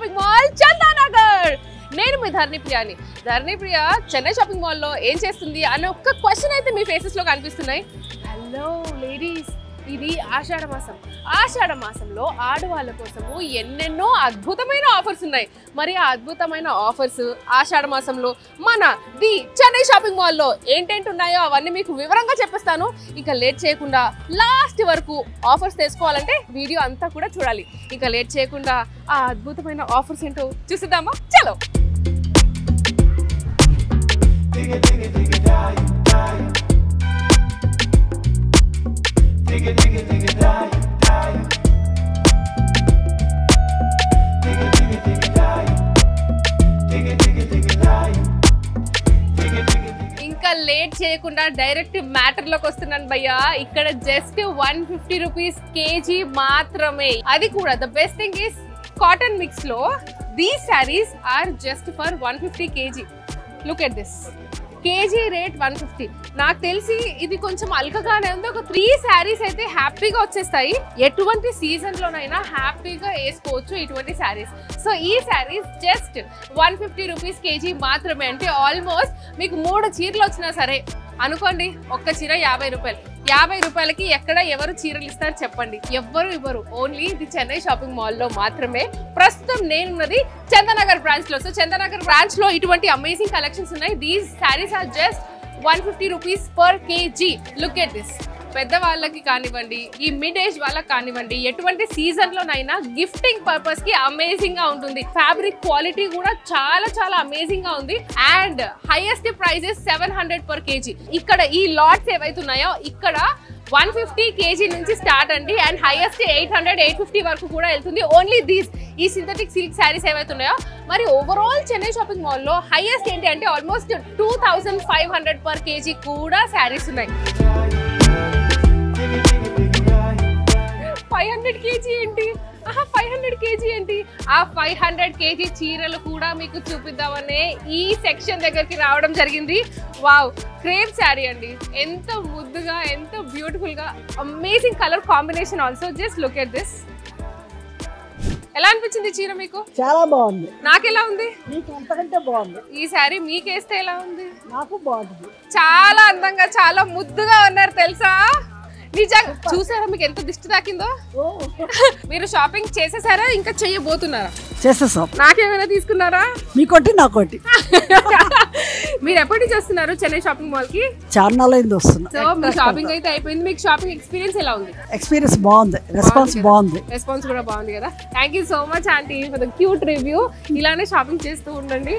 Shopping mall Chandanagar. నేను మీ ధరణి ప్రియాని. ధరణి ప్రియ Chennai shopping మాల్లో ఏం చేస్తుంది అనే ఒక్క క్వశ్చన్ అయితే మీ ఫేసెస్ లో కనిపిస్తున్నాయి. హలో లేడీస్, ఇది ఆషాఢ మాసం. ఆషాఢ మాసంలో ఆడవాళ్ళ కోసము ఎన్నెన్నో అద్భుతమైన ఆఫర్స్ ఉన్నాయి. మరి ఆ అద్భుతమైన ఆఫర్స్ ఆషాఢ మాసంలో మన ది చెన్నై షాపింగ్ మాల్లో ఏంటేంటి ఉన్నాయో అవన్నీ మీకు వివరంగా చెప్పేస్తాను. ఇక లేట్ చేయకుండా లాస్ట్ వరకు ఆఫర్స్ తెలుసుకోవాలంటే వీడియో అంతా కూడా చూడాలి. ఇక లేట్ చేయకుండా ఆ అద్భుతమైన ఆఫర్స్ ఏంటో చూసిద్దామా? చలో. ఇంకా లేట్ చేయకుండా డైరెక్ట్ మ్యాటర్ లోకి వస్తున్నాను భయ్యా. ఇక్కడ జస్ట్ 150 రూపీస్ కేజీ మాత్రమే. అది కూడా the best thing is cotton mix లో these saris are just for 150 kg. Look at this. Kg rate 150. నాకు తెలిసి ఇది కొంచెం అల్కగానే ఉంది. ఒక 3 శారీస్ అయితే హ్యాపీగా వచ్చేస్తాయి. ఎటువంటి సీజన్ లోనైనా హ్యాపీగా వేసుకోవచ్చు ఇటువంటి శారీస్. సో ఈ శారీస్ జస్ట్ 150 రూపీస్ కేజీ మాత్రమే. అంటే ఆల్మోస్ట్ మీకు 3 చీరలు వచ్చినా సరే అనుకోండి, ఒక్క చీర 50 రూపాయలు. 50 రూపాయలకి ఎక్కడ ఎవరు చీరలు ఇస్తారు చెప్పండి? ఎవ్వరు ఇవ్వరు. ఓన్లీ ఇది చెన్నై షాపింగ్ మాల్లో మాత్రమే. ప్రస్తుతం నేనున్నది చందానగర్ బ్రాంచ్ లో. సో చందానగర్ బ్రాంచ్ లో ఇటువంటి అమేజింగ్ కలెక్షన్స్ ఉన్నాయి. These saris are just 150 rupees per KG. Look at this. పెద్దవాళ్ళకి కానివ్వండి, ఈ మిడ్ ఏజ్ వాళ్ళకి కానివ్వండి, ఎటువంటి సీజన్ లోనైనా గిఫ్టింగ్ పర్పస్ కి అమేజింగ్ గా ఉంటుంది. ఫ్యాబ్రిక్ క్వాలిటీ కూడా చాలా చాలా అమేజింగ్ గా ఉంది. And highest prices 700 per KG. ఇక్కడ ఈ లాట్స్ ఏవైతున్నాయో ఇక్కడ 150 కేజీ నుంచి స్టార్ట్ అండి. అండ్ హైయెస్ట్ 800, 850 వరకు కూడా వెళ్తుంది. ఓన్లీ దీస్ ఈ సింథటిక్ సిల్క్ శారీస్ ఏవైతున్నాయో. మరి ఓవరాల్ చెన్నై షాపింగ్ మాల్ లో హైయెస్ట్ ఏంటి అంటే ఆల్మోస్ట్ 2500 పర్ కేజీ కూడా శారీస్ ఉన్నాయి. 500 కేజీ ఏంటి? 500 కేజీ ఏంటి? ఆ 500 కేజీ చీరలు కూడా మీకు చూపిద్దామనే ఈ సెక్షన్ దగ్గరికి రావడం జరిగింది. వావ్, క్రేప్ శారీ అండి. ఎంత ముద్దుగా, ఎంత బ్యూటిఫుల్ గా, amazing colour combination also. Just look at this. ఎలా అనిపించింది చీర మీకు? చాలా బాగుంది. నాకు ఎలా ఉంది? మీకు ఎంతకంటే బాగుంది. ఈ శారీ మీకేస్తే ఎలా ఉంది? నాకు బాగుంది. చాలా అందంగా, చాలా ముద్దుగా ఉన్నారు తెలుసా. నిజంగా చూసారా మీకు ఎంత దిష్టి తాకిందో? మీరు షాపింగ్ చేసేసారా, ఇంకా చెయ్యబోతున్నారా? చేసేసాం. నాకేమైనా తీసుకున్నారా? మీకోటి నాకోటి. మీరు ఎప్పటి నుంచి వస్తున్నారు చెన్నై షాపింగ్ మాల్ కి? చార్నాల్ అయింది వస్తున్నా. సో మీ షాపింగ్ అయితే అయిపోయింది. మీకు షాపింగ్ ఎక్స్పీరియన్స్ ఎలా ఉంది? ఎక్స్పీరియన్స్ బాగుంది. రెస్పాన్స్ బాగుంది. రెస్పాన్స్ కూడా బాగుంది కదా. Thank you so much aunty for the cute review. ఇలానే షాపింగ్ చేస్తూ ఉండండి.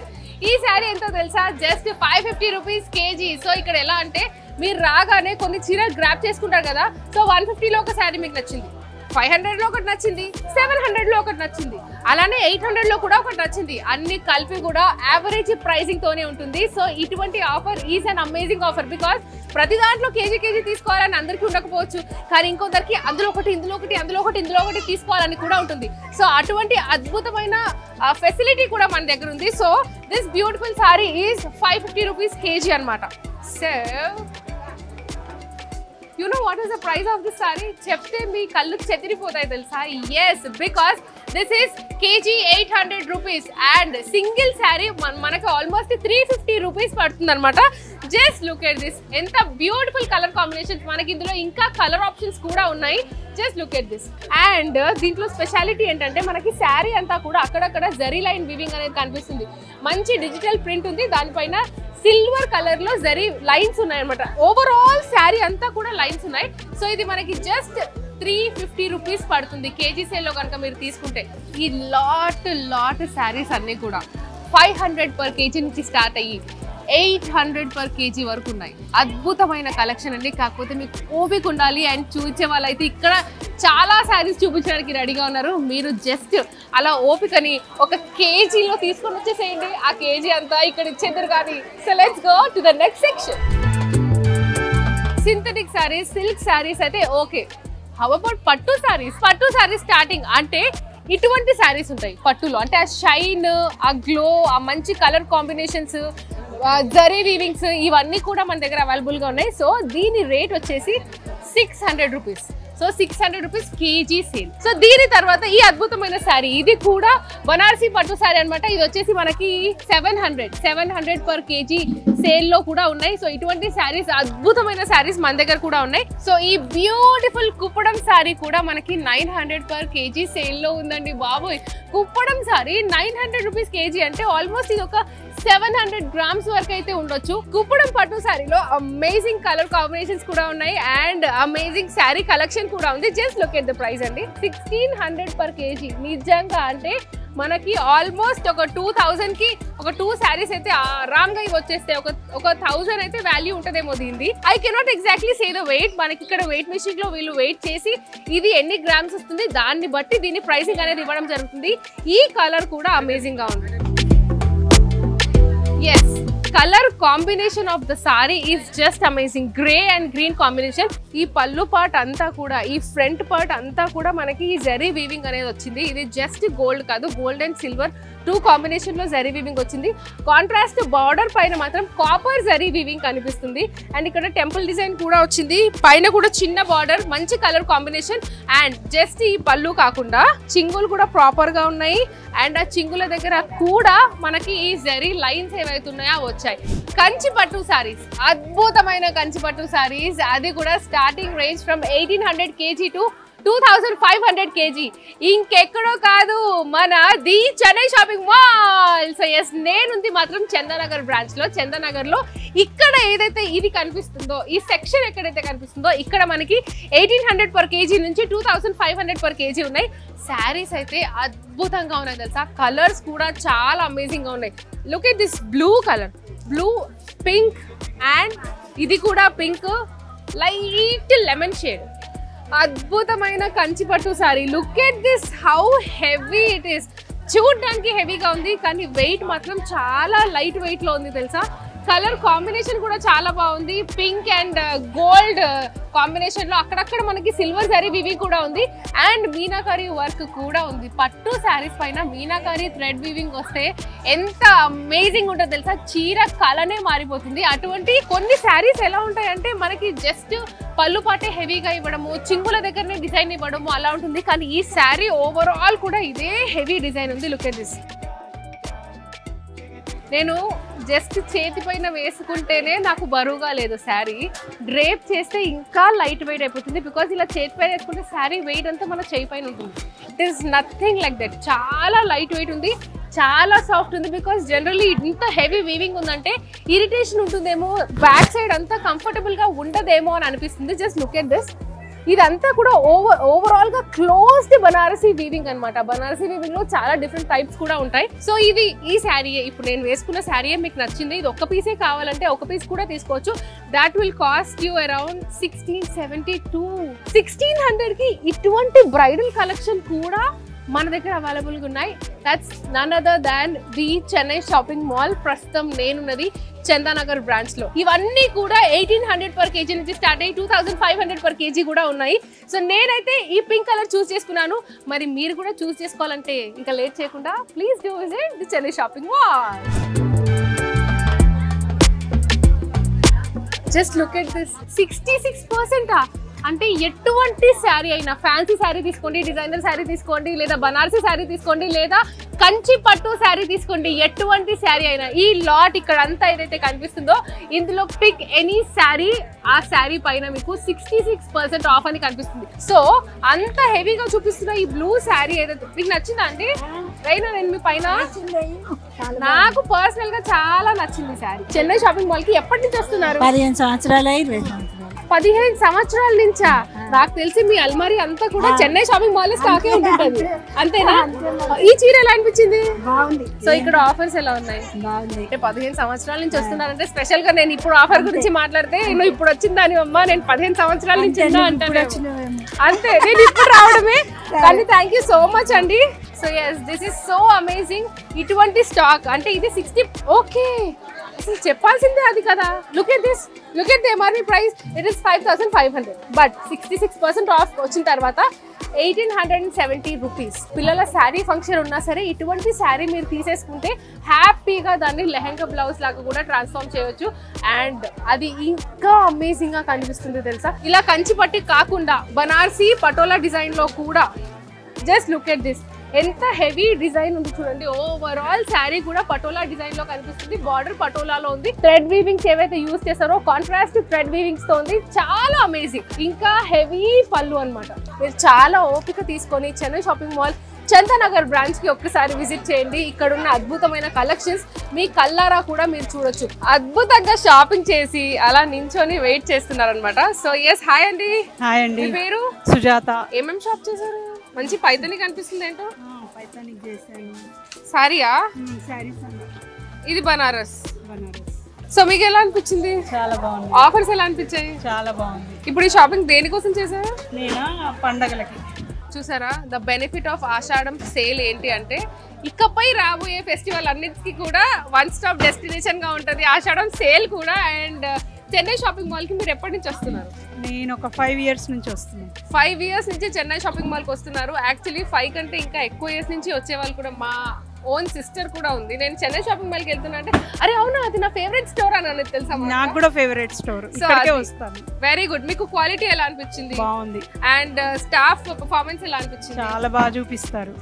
ఈ శారీ ఎంతో తెలుసా? Just 550 rupees KG. సో ఇక్కడ ఎలా అంటే మీరు రాగానే కొన్ని చీరలు గ్రాప్ చేసుకుంటారు కదా. సో 150 లో ఒక శారీ మీకు నచ్చింది, 500 లో ఒకటి నచ్చింది, 700 లో ఒకటి నచ్చింది, అలానే 800 లో కూడా ఒకటి నచ్చింది. అన్ని కలిపి కూడా యావరేజ్ ప్రైసింగ్ తోనే ఉంటుంది. సో ఇటువంటి offer is an amazing offer. Because ప్రతి దాంట్లో కేజీ కేజీ తీసుకోవాలని అందరికీ ఉండకపోవచ్చు. కానీ ఇంకొందరికి అందులో ఒకటి, ఇందులో ఒకటి, అందులో ఒకటి, ఇందులో ఒకటి తీసుకోవాలని కూడా ఉంటుంది. సో అటువంటి అద్భుతమైన ఫెసిలిటీ కూడా మన దగ్గర ఉంది. So this beautiful sari is 550 rupees kg అనమాట. So you know what is the price of this saree? చెప్తే మీ కళ్ళు చెదిరిపోతాయి తెలుసా. yes, because this is kg 800 rupees and single sari మనకి ఆల్మోస్ట్ 350 రూపీస్ పడుతుంది అనమాట. Just look at this. ఎంత బ్యూటిఫుల్ కలర్ కాంబినేషన్స్. మనకి ఇందులో ఇంకా కలర్ ఆప్షన్స్ కూడా ఉన్నాయి. Just look at this. And దీంట్లో స్పెషాలిటీ ఏంటంటే మనకి శారీ అంతా కూడా అక్కడక్కడ జరీ లైన్ వీవింగ్ అనేది కనిపిస్తుంది. మంచి డిజిటల్ ప్రింట్ ఉంది. దానిపైన సిల్వర్ కలర్ లో జరీ లైన్స్ ఉన్నాయి అనమాట. ఓవరాల్ శారీ అంతా కూడా లైన్స్ ఉన్నాయి. సో ఇది మనకి జస్ట్ 350 రూపీస్ పడుతుంది కేజీ సేల్ లో కనుక మీరు తీసుకుంటే. ఈ లాట్ శారీస్ అన్ని కూడా 500 పర్ కేజీ నుంచి స్టార్ట్ అయ్యి 800 పర్ కేజీ వరకు ఉన్నాయి. అద్భుతమైన కలెక్షన్ అండి. కాకపోతే మీకు ఓపిక ఉండాలి. అండ్ చూపించే వాళ్ళైతే ఇక్కడ చాలా శారీస్ చూపించడానికి రెడీగా ఉన్నారు. మీరు జస్ట్ అలా ఓపికని ఒక కేజీలో తీసుకొని వచ్చేసేయండి. ఆ కేజీ అంతా ఇక్కడ ఇచ్చేద్దరు కానీ. So let's go to the next section. Synthetic saris, silk saris అయితే ఓకే. హౌ అబౌట్ పట్టు శారీస్? పట్టు శారీస్ స్టార్టింగ్ అంటే ఇటువంటి శారీస్ ఉంటాయి పట్టులో. అంటే ఆ షైన్, ఆ గ్లో, ఆ మంచి కలర్ కాంబినేషన్స్, జరీ వీవింగ్స్ ఇవన్నీ కూడా మన దగ్గర అవైలబుల్గా ఉన్నాయి. సో దీని రేట్ వచ్చేసి 600 rupees. So 600 rupees KG sale. So దీని తర్వాత ఈ అద్భుతమైన శారీ, ఇది కూడా బనారసి పట్టు శారీ అనమాట. ఇది వచ్చేసి మనకి 700 పర్ కేజీ సేల్ లో కూడా ఉన్నాయి. సో ఇటువంటి శారీస్, అద్భుతమైన శారీస్ మన దగ్గర కూడా ఉన్నాయి. సో ఈ బ్యూటిఫుల్ కుప్పడం శారీ కూడా మనకి 900 పర్ కేజీ సేల్ లో ఉందండి బాబోయ్. కుప్పడం శారీ 900 రూపీస్ కేజీ అంటే ఆల్మోస్ట్ ఇది ఒక 700 గ్రామ్స్ వరకు అయితే ఉండొచ్చు. కుప్పడం పట్టు శారీలో అమేజింగ్ కలర్ కాంబినేషన్స్ కూడా ఉన్నాయి అండ్ అమేజింగ్ శారీ కలెక్షన్ కూడా ఉంది. Just look at the price అండి, 1600 పర్ కేజీ. నిజంగా అంటే మనకి ఆల్మోస్ట్ ఒక 2000 కి ఒక 2 శారీస్ అయితే ఆరాంగా ఇవి వచ్చేస్తే ఒక 1000 అయితే వాల్యూ ఉంటదేమో దీనిది. I cannot exactly say the weight. మనకి ఇక్కడ వెయిట్ మెషిన్ లో వీళ్ళు వెయిట్ చేసి ఇది ఎన్ని గ్రామ్స్ వస్తుంది దాన్ని బట్టి దీని ప్రైసింగ్ అనేది ఇవ్వడం జరుగుతుంది. ఈ కలర్ కూడా అమేజింగ్ గా ఉంది. Yes, colour combination of the sari is just amazing. Grey and green combination. ఈ పళ్ళు పార్ట్ అంతా కూడా, ఈ ఫ్రంట్ పార్ట్ అంతా కూడా మనకి ఈ జరీ వీవింగ్ అనేది వచ్చింది. ఇది జస్ట్ గోల్డ్ కాదు, గోల్డ్ అండ్ సిల్వర్ 2 కాంబినేషన్ లో జరీ వీవింగ్ వచ్చింది. కాంట్రాస్ట్ బార్డర్ పైన మాత్రం కాపర్ జరీ వీవింగ్ కనిపిస్తుంది అండ్ ఇక్కడ టెంపుల్ డిజైన్ కూడా వచ్చింది. పైన కూడా చిన్న బార్డర్, మంచి కలర్ కాంబినేషన్. అండ్ జస్ట్ ఈ పళ్ళు కాకుండా చింగులు కూడా ప్రాపర్ గా ఉన్నాయి అండ్ ఆ చింగుల దగ్గర కూడా మనకి ఈ జరీ లైన్స్ ఏవైతున్నాయో వచ్చాయి. కంచి పట్టు సారీస్, అద్భుతమైన కంచి పట్టు సారీస్, అది కూడా starting range from 1800 kg to 2500 kg. ఇంకెక్కడో కాదు, మన the Chennai shopping mall. So yes, నేనుంది మాత్రం చందానగర్ బ్రాంచ్ లో. చందానగర్ లో ఇక్కడ ఏదైతే ఇది కనిపిస్తుందో, ఈ సెక్షన్ ఎక్కడైతే కనిపిస్తుందో ఇక్కడ మనకి 1800 పర్ కేజీ నుంచి 2500 పర్ కేజీ ఉన్నాయి. శారీస్ అయితే అద్భుతంగా ఉన్నాయి తెలుసా. కలర్స్ కూడా చాలా అమేజింగ్ గా ఉన్నాయి. Look at this blue colour, blue, pink and ఇది కూడా పింక్, లైట్ లెమన్ షేడ్. అద్భుతమైన కంచి పట్టు sorry. Look at this, how heavy it is. చూడడానికి హెవీగా ఉంది కానీ వెయిట్ మాత్రం చాలా లైట్ వెయిట్ లో ఉంది తెలుసా. కలర్ కాంబినేషన్ కూడా చాలా బాగుంది. పింక్ అండ్ గోల్డ్ కాంబినేషన్ లో అక్కడక్కడ మనకి సిల్వర్ జరీ వీవింగ్ కూడా ఉంది అండ్ మీనాకారి వర్క్ కూడా ఉంది. పట్టు శారీస్ పైన మీనాకారి థ్రెడ్ వీవింగ్ వస్తే ఎంత అమేజింగ్ ఉంటుందో తెలుసా. చీర కలనే మారిపోతుంది. అటువంటి కొన్ని శారీస్ ఎలా ఉంటాయంటే మనకి జస్ట్ పళ్ళు పాటే హెవీగా ఇవ్వడము, చింగుల దగ్గరనే డిజైన్ ఇవ్వడము అలా ఉంటుంది. కానీ ఈ శారీ ఓవరాల్ కూడా ఇదే హెవీ డిజైన్ ఉంది. Look at this. నేను జస్ట్ చేతి పైన వేసుకుంటేనే నాకు బరువుగా లేదు శారీ. డ్రేప్ చేస్తే ఇంకా లైట్ వెయిట్ అయిపోతుంది. బికాజ్ ఇలా చేతి పైన వేసుకుంటే శారీ వెయిట్ అంతా మన చేయి పైన ఉంటుంది. It is nothing like that. చాలా లైట్ వెయిట్ ఉంది, చాలా సాఫ్ట్ ఉంది. బికాజ్ జనరల్లీ ఇంత హెవీ వీవింగ్ ఉందంటే ఇరిటేషన్ ఉంటుందేమో, బ్యాక్ సైడ్ అంతా కంఫర్టబుల్ గా ఉండదేమో అని అనిపిస్తుంది. Just look at this. ఇదంతా కూడా ఓవరాల్ గా క్లోజ్డ్ బనారసి వీవింగ్ అనమాట. బనారసి వీవింగ్ లో చాలా డిఫరెంట్ టైప్స్ కూడా ఉంటాయి. సో ఇది ఈ శారీ, ఇప్పుడు నేను వేసుకున్న శారీయే మీకు నచ్చింది, ఇది ఒక్క పీసే కావాలంటే ఒక పీస్ కూడా తీసుకోవచ్చు. That will cost you around 1672. 1600 కి ఇటువంటి బ్రైడల్ కలెక్షన్ కూడా మన దగ్గర అవైలబుల్ గా ఉన్నాయి. That's none other than the Chennai shopping mall. ప్రస్తుతం నేనున్నది చందానగర్ బ్రాంచ్ లో. ఇవన్నీ కూడా 1800 పర్ కేజీ నుంచి స్టార్ట్ అయ్యి 2500 పర్ కేజీ కూడా ఉన్నాయి. సో నేనైతే ఈ పింక్ కలర్ చూస్ చేసుకున్నాను. మరి మీరు కూడా చూస్ చేసుకోవాలంటే ఇంకా లేట్ చేయకుండా please do visit the Chennai shopping mall. Just look at this. 66% అంటే ఎటువంటి శారీ అయినా, ఫ్యాన్సీ శారీ తీసుకోండి, డిజైనర్ శారీ తీసుకోండి, లేదా బనారసి శారీ తీసుకోండి, లేదా కంచి పట్టు శారీ తీసుకోండి, ఎటువంటి శారీ అయినా ఈ లాట్ ఇక్కడ అంతా ఏదైతే కనిపిస్తుందో ఇందులో పిక్ ఎనీ శారీ, ఆ శారీ పైన మీకు 66% ఆఫ్ అని కనిపిస్తుంది. సో అంత హెవీగా చూపిస్తున్న ఈ బ్లూ శారీ ఏదైతే మీకు నచ్చిందా అండి? రైనా, నేను మీ పైన నాకు పర్సనల్ గా చాలా నచ్చింది శారీ. చెన్నై షాపింగ్ మాల్ కి ఎప్పటి నుంచి వస్తున్నారు? 15 సంవత్సరాలు. 15 సంవత్సరాల నుంచా? నాకు తెలిసి మీ అల్మారీ అంతా కూడా చెన్నై షాపింగ్ మాల్ స్టాకే ఉంటుంది, అంతేనా? ఈ చీర ఎలా అనిపించింది? బాగుంది. సో ఇక్కడ ఆఫర్స్ ఎలా ఉన్నాయి? బాగుంది. 15 సంవత్సరాల నుంచి వస్తున్నారంటే స్పెషల్ గా నేను ఇప్పుడు ఆఫర్ గురించి మాట్లాడితే నువ్వు ఇప్పుడు వచ్చింది దాని అమ్మ, నేను 15 సంవత్సరాల నుంచి అంటాను. అంతే, నేను ఇప్పుడు రావడమే. కానీ థ్యాంక్ యూ సో మచ్ అండి. So yes, this is so amazing. ఇటువంటి స్టాక్ అంటే ఇది 60. ఓకే, అసలు చెప్పాల్సిందే అది కదా. Look at this, look at the MRP price. It is 5500. But 66% off వచ్చిన తర్వాత 1870 రూపీస్. పిల్లల శారీ ఫంక్షన్ ఉన్నా సరే ఇటువంటి శారీ మీరు తీసేసుకుంటే హ్యాపీగా దాన్ని లెహంగా బ్లౌజ్ లాగా కూడా ట్రాన్స్ఫార్మ్ చేయొచ్చు. అండ్ అది ఇంకా అమేజింగ్ గా కనిపిస్తుంది తెలుసా. ఇలా కంచి పట్టి కాకుండా బనారసి పటోలా డిజైన్ లో కూడా జస్ట్ లుక్ ఎట్ దిస్, ఎంత హెవీ డిజైన్ ఉంది చూడండి. ఓవరాల్ శారీ కూడా పటోలా డిజైన్ లో కనిపిస్తుంది. బార్డర్ పటోలాలో ఉంది. థ్రెడ్ వీవింగ్స్ ఏవైతే యూజ్ చేస్తారో కాంట్రాస్ట్ థ్రెడ్ వీవింగ్స్ తో ఉంది. చాలా అమేజింగ్. ఇంకా హెవీ పళ్ళు అన్నమాట. మీరు చాలా ఓపిక తీసుకొని Chennai shopping mall Chandanagar branch కి ఒక్కసారి విజిట్ చేయండి. ఇక్కడ ఉన్న అద్భుతమైన కలెక్షన్స్ మీ కల్లారా కూడా మీరు చూడొచ్చు. అద్భుతంగా షాపింగ్ చేసి అలా నించొని వెయిట్ చేస్తున్నారనమాట. సో ఎస్, హాయ్ అండి. హాయ్ అండి. మీ పేరు? సుజాత. ఏమేం షాప్ చేశారు? మంచి పైతని కనిపిస్తుంది. ఏంటో పైతానికి చేశాను. సారీయా? సారీస్ ఇది బనారస్. సో మీకు ఎలా అనిపించింది? చాలా బాగుంది. ఆఫర్స్ ఎలా అనిపించాయి? చాలా బాగుంది. ఇప్పుడు ఈ షాపింగ్ దేనికోసం చేశారు? నేను పండగలకి. చూసారా, the benefit of Ashadham sale ఏంటి అంటే ఇకపై రాబోయే ఫెస్టివల్ అన్నిటికీ కూడా వన్ స్టాప్ డెస్టినేషన్ గా ఉంటుంది ఆషాఢం సేల్ కూడా. అండ్ చెన్నై షాపింగ్ మాల్ కి మీరు ఎప్పటి నుంచి వస్తున్నారు? నేను ఒక 5 years నుంచి వస్తున్నాను. 5 years నుంచి చెన్నై షాపింగ్ మాల్ కి వస్తున్నారు. యాక్చువల్లీ 5 కంటే ఇంకా ఎక్కువ ఇయర్స్ నుంచి వచ్చే వాళ్ళు కూడా, మా ఓన్ సిస్టర్ కూడా ఉంది. నేను చెన్నై షాపింగ్ మాల్ కి వెళ్తున్నా అంటే అరే అవునా అది నా ఫేవరెట్ స్టోర్ అని అనేది తెలుసా. నాకు కూడా ఫేవరెట్ స్టోర్. ఇక్కడికే వస్తాను. Very good. మీకు క్వాలిటీ ఎలా అనిపించింది? బాగుంది. అండ్ స్టాఫ్ పర్ఫార్మెన్స్ ఎలా అనిపించింది? చాలా బాగా చూపిస్తారు.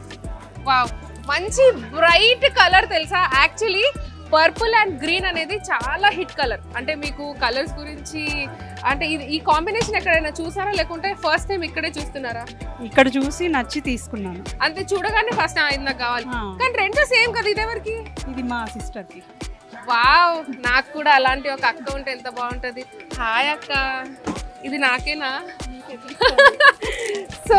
వావ్, మంచి బ్రైట్ కలర్ తెలుసా. యాక్చువల్లీ పర్పుల్ అండ్ గ్రీన్ అనేది చాలా హిట్ కలర్. అంటే మీకు కలర్స్ గురించి అంటే ఈ కాంబినేషన్ ఎక్కడైనా చూసారా లేకుంటే ఫస్ట్ టైం ఇక్కడే చూస్తున్నారా? ఇక్కడ చూసి నచ్చి తీసుకున్నాను. అంతే, చూడగానే ఫస్ట్ ఇది నాకు కావాలి. కానీ రెండు సేమ్ కదా. ఇదెవరికి? ఇది మా సిస్టర్ కి. వావ్, నాకు కూడా అలాంటి ఒక అక్క ఉంటే ఎంత బాగుంటది. హాయ్ అక్క, ఇది నాకేనా? సో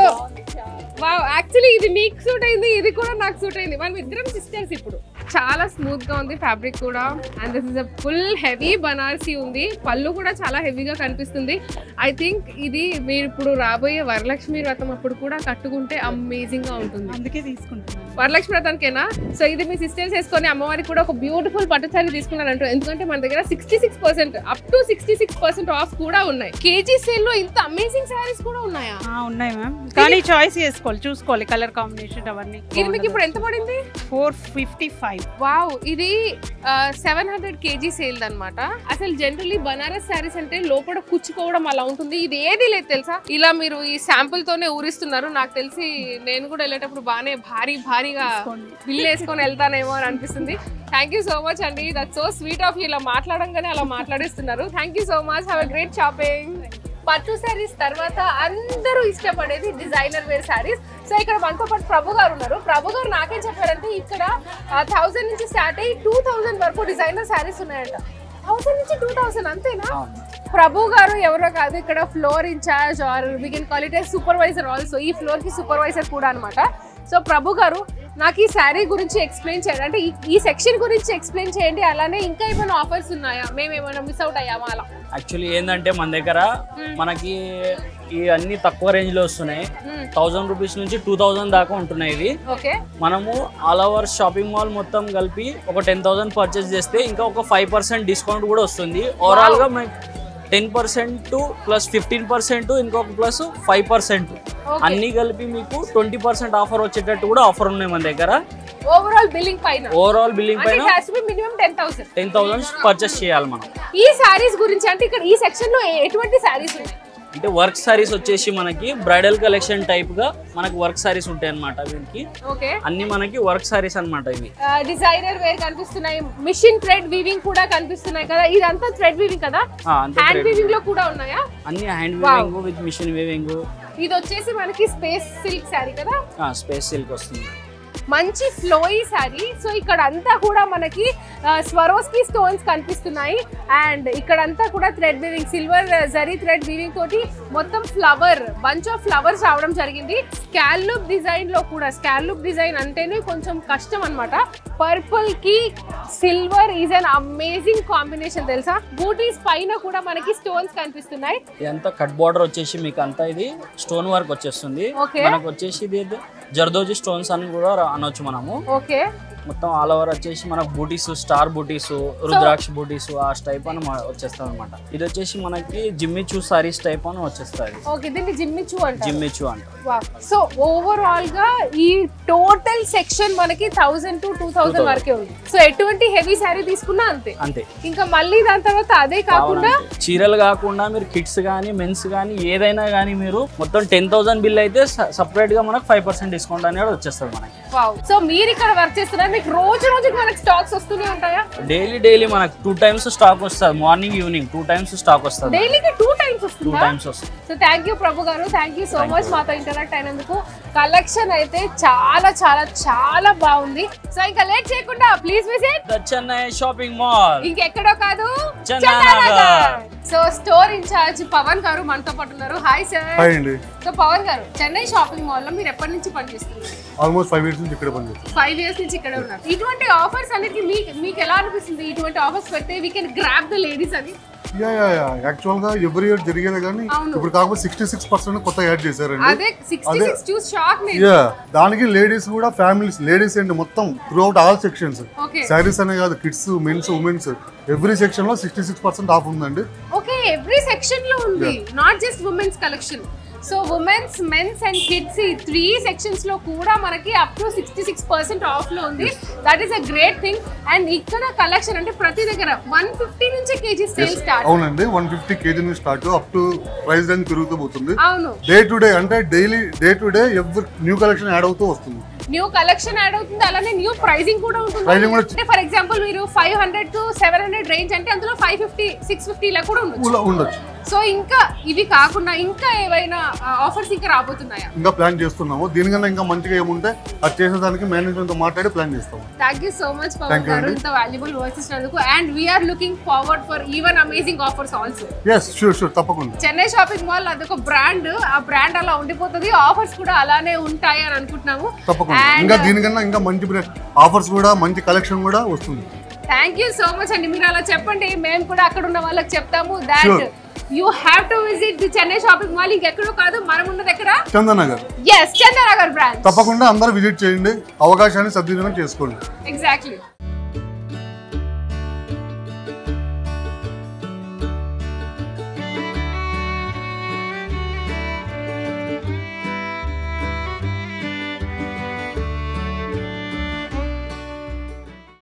వావ్, యాక్చువల్లీ ఇది మీకు సూట్ అయింది, ఇది కూడా నాకు సూట్ అయింది. మనం ఇద్దరం సిస్టర్స్. ఇప్పుడు చాలా స్మూత్ గా ఉంది ఫ్యాబ్రిక్ కూడా. And this is a full heavy Banarasi ఉంది. పళ్ళు కూడా చాలా హెవీగా కనిపిస్తుంది. ఐ థింక్ ఇది మీరు ఇప్పుడు రాబోయే వరలక్ష్మి వ్రతం అప్పుడు కూడా కట్టుకుంటే అమేజింగ్ గా ఉంటుంది. అందుకే తీసుకుంటున్నాను. వరలక్ష్మి వ్రతానికేనా? సో ఇది మీ సిస్టర్స్ వేసుకొని అమ్మవారికి కూడా ఒక బ్యూటిఫుల్ పట్టు సారీ తీసుకున్నారంట. ఎందుకంటే మన దగ్గర 66% అప్ టు 66% ఆఫ్ కూడా ఉన్నాయి. కేజీ సేల్ లో ఇంత అమేజింగ్ సారీస్ కూడా ఉన్నాయా? ఉన్నాయి మ్యామ్, కానీ చాయిస్ చేసుకోవాలి, చూసుకోవాలి కలర్ కాంబినేషన్ అవన్నీ. ఇది మీకు ఇప్పుడు ఎంత పడింది? 455. వావ్, ఇది 700 kg సేల్ అన్నమాట. అసలు జనరల్లీ బనారస్ శారీస్ అంటే లోపల కుచ్చుకోవడం అలా ఉంటుంది. ఇది ఏది లేదు తెలుసా. ఇలా మీరు ఈ శాంపుల్ తోనే ఊరిస్తున్నారు. నాకు తెలిసి నేను కూడా వెళ్ళేటప్పుడు బాగానే భారీగా బిల్ వేసుకొని వెళ్తానేమో అని అనిపిస్తుంది. థ్యాంక్ యూ సో మచ్ అండి. That's so sweet of you. ఇలా మాట్లాడంగానే అలా మాట్లాడిస్తున్నారు. Thank you so much. Have a great shopping. పట్టు శారీస్ తర్వాత అందరూ ఇష్టపడేది డిజైనర్ వేర్ శారీస్. సో ఇక్కడ మనతో పాటు ప్రభు గారు ఉన్నారు. ప్రభు గారు నాకేం చెప్పారంటే ఇక్కడ 1000 నుంచి స్టార్ట్ అయ్యి 2000 వరకు డిజైనర్ శారీస్ ఉన్నాయంట. 1000 నుంచి 2000 అంతేనా? ప్రభు గారు ఎవరో కాదు, ఇక్కడ floor incharge or we can call it a supervisor also. ఈ ఫ్లోర్ కి సూపర్వైజర్ కూడా అనమాట. సో ప్రభు గారు నాకు ఈ శారీ గురించి ఎక్స్ప్లెయిన్ చేయండి. అంటే ఈ సెక్షన్ గురించి ఎక్స్ప్లెయిన్ చేయండి. అలానే ఇంకా ఏమైనా ఆఫర్స్ ఉన్నాయా? మేము ఏమైనా మిస్ అవుట్ అయ్యామా? అలా యాక్చువల్లీ ఏంటంటే మన దగ్గర మనకి ఈ అన్ని తక్కువ రేంజ్ లో వస్తున్నాయి. 1000 రూపీస్ నుంచి 2000 దాకా ఉంటున్నాయి ఇవి. మనము ఆల్ ఓవర్ షాపింగ్ మాల్ మొత్తం కలిపి ఒక 10,000 పర్చేస్ చేస్తే ఇంకా ఒక 5% డిస్కౌంట్ కూడా వస్తుంది. ఓవరాల్ గా మనకి 10% ప్లస్ 15% ఇంకొక ప్లస్ 5% అన్ని కలిపి మీకు 20% ఆఫర్ వచ్చేటట్టు కూడా ఆఫర్ ఉన్నాయి మన దగ్గర. ఓవరాల్ బిల్లింగ్ పైన మినిమం 10,000 పర్చేస్ చేయాలి మనం. ఈ సారీస్ గురించి అంటే ఇక్కడ ఈ సెక్షన్ లో ఎటువంటి సారీస్ ఉన్నాయి అంటే వర్క్ సారీస్ వచ్చేసి మనకి బ్రైడల్ కలెక్షన్ టైప్ గా మనకి వర్క్ సారీస్ ఉంటాయి అన్నమాట. వీటికి అన్ని మనకి వర్క్ సారీస్ అన్నమాట. ఇవి డిజైనర్ వేర్ కనిపిస్తున్నాయి. మిషన్ థ్రెడ్ వీవింగ్ కూడా కనిపిస్తున్నాయి కదా. ఇదంతా థ్రెడ్ వీవింగ్ కదా? హ్యాండ్ వీవింగ్ లో కూడా ఉన్నాయా? అన్ని hand weaving with machine weaving. ఇది వచ్చేసి మనకి స్పేస్ సిల్క్ సారీ కదా? స్పేస్ సిల్క్ వస్తుంది. మంచి ఫ్లోయీ సారీ. సో ఇక్కడ అంతా కూడా మనకి స్వరోస్కి స్టోన్స్ కనిపిస్తున్నాయి. అండ్ ఇక్కడంతా కూడా thread weaving, silver zari thread weaving తోటి మొత్తం ఫ్లవర్, బంచ్ ఆఫ్ ఫ్లవర్స్ రావడం జరిగింది. స్కాల్లుప్ డిజైన్ లో కూడా, స్కాల్లుప్ డిజైన్ అంటేనే కొంచెం కష్టం అన్నమాట. పర్పుల్ కి silver is an amazing combination తెలుసా. బూటీస్ పైన కూడా మనకి స్టోన్స్ కనిపిస్తున్నాయి. ఇదంతా కట్ బార్డర్ వచ్చేసి మీకు అంతా ఇది స్టోన్ వర్క్ వచ్చేస్తుంది. మనకు వచ్చేసి ఇది జర్దోజీ స్టోన్స్ అని కూడా అనొచ్చు మనము. మొత్తం ఆల్ ఓవర్ వచ్చేసి మనకు బూటీస్, స్టార్ బూటీస్, రుద్రాక్ష బూటీస్ ఆ టైప్ అని వచ్చేస్తాం అనమాట. ఇది వచ్చేసి మనకి జిమ్మిచూ సారీస్ టైప్ అని వచ్చేస్తుంది. ఓకే, దీన్ని జిమ్మిచూ అంటారు. జిమ్మిచూ అంటారు. సో ఓవరాల్ గా ఈ టోటల్ సెక్షన్ మనకి 1000 to 2000 వరకే ఉంది. సో ఎటువంటి హెవీ శారీ తీసుకున్నా అంతే. ఇంకా మళ్ళీ దాని తర్వాత అదే కాకుండా చీరలు కాకుండా మీరు కిడ్స్ గానీ మెన్స్ గానీ ఏదైనా గానీ మీరు మొత్తం 10,000 బిల్ అయితే సపరేట్ గా మనకు 5% డిస్కౌంట్ అనేది వచ్చేస్తుంది మనకి. సో మీరు ఇక్కడ వర్క్ చేస్తున్నారు, మీకు రోజు రోజుకి మనకి స్టాక్స్ వస్తూనే ఉంటాయా? డైలీ మనకు 2 times స్టాక్ వస్తుంది. మార్నింగ్ ఈవినింగ్ 2 times స్టాక్ వస్తుంది. డైలీకి 2 times వస్తుందా? 2 times వస్తుంది. So thank you Prabhu garu, thank you so much మాతో ఇంటరాక్ట్ అయినందుకు. కలెక్షన్ అయితే చాలా చాలా చాలా బాగుంది. సో ఇంకా లేట్ చేయకుండా please visit the Chennai shopping mall. ఇంకెక్కడో కాదు, Chandanagar. So store in charge Pavan garu మనతో పాటు ఉన్నారు. Hi sir. హాయ్ అండి. So Pavan garu, Chennai shopping mall లో మీరు ఎప్పటి నుంచి పనిచేస్తున్నారు? ఆల్మోస్ట్ 5 years నుంచి ఇక్కడ పనిచేస్తున్నాను. 5 years నుంచి ఇక్కడ ఉన్నారు. ఇటువంటి ఆఫర్స్ అనేది మీకు ఎలా అనిపిస్తుంది? ఇటువంటి ఆఫర్స్ పెడితే we can grab the ladies అని. యాక్చువల్ గా ఎవ్రీ ఇయర్ జరిగేది కానీ ఇప్పుడు కాకపోతే 66% కొత్త యాడ్ చేశారండి. అదే 66 చూస్ షాక్ నే. దానికి లేడీస్ కూడా ఫ్యామిలీస్, లేడీస్ అండ్ మొత్తం త్రూఅవుట్ ఆల్ సెక్షన్స్, సారీస్ అనే కాదు, kids, men's, women's every section లో 66% ఆఫ్ ఉందండి. ఓకే, ఎవ్రీ సెక్షన్ లో ఉంది, not just women's collection. So women's, men's and kids ఈ 3 sections లో కూడా మనకి అప్ టు 66% ఆఫ్ లో ఉంది. That is a great thing. And ఇక్కడ కలెక్షన్ అంటే ప్రతి దగ్గర 150 నుంచి కేజీ సేల్ స్టార్ట్. అవునండి, 150 kg నుంచి start up to price range పెరుగుతూ పోతుంది. అవును, డే టు డే అంటే daily day to day every new collection add అవుతూ వస్తుంది. న్యూ కలెక్షన్ యాడ్ అవుతుంది, అలానే న్యూ ప్రైసింగ్ కూడా ఉంటుంది. అంటే ఫర్ ఎగ్జాంపుల్ మీరు 500 to 700 రేంజ్ అంటే అందులో 550, 650 ఇలా కూడా ఉండొచ్చు. సో ఇంకా ఇవి కాకుండా ఇంకా ఏవైనా ఆఫర్స్ ఇంకా రాబోతున్నాయా? ఇంకా ప్లాన్ చేస్తున్నాము. దీనికన్నా ఇంకా మంచిగా ఏముంటే అది చేసేదానికి మేనేజ్మెంట్ తో మాట్లాడి ప్లాన్ చేస్తాము. Thank you so much Pavan garu, ఇంత వాల్యుబుల్ వర్క్స్ ఇచ్చినందుకు. And we are looking forward for even amazing offers also. yes sure తప్పకుండా. చెన్నై షాపింగ్ మాల్ అదొక బ్రాండ్, ఆ బ్రాండ్ అలా ఉండిపోతుంది, ఆఫర్స్ కూడా అలానే ఉంటాయి అని అనుకుంటున్నాము. తప్పకుండా ఇంకా దీనికన్నా ఇంకా మంచి ఆఫర్స్ కూడా, మంచి కలెక్షన్ కూడా వస్తుంది. థ్యాంక్ యూ సో మచ్ అండి. మీరు అలా చెప్పండి, మేము కూడా అక్కడ ఉన్న వాళ్ళకి చెప్తాము that you have to visit the Chennai shopping mall. ఇంకెక్కడో కాదు, మనం ఉన్నది ఎక్కడ? చందానగర్. yes, Chandanagar branch. తప్పకుండా అందరూ విజిట్ చేయండి, అవకాశాన్ని సద్వినియోగం చేసుకోండి. ఎగ్జాక్ట్లీ.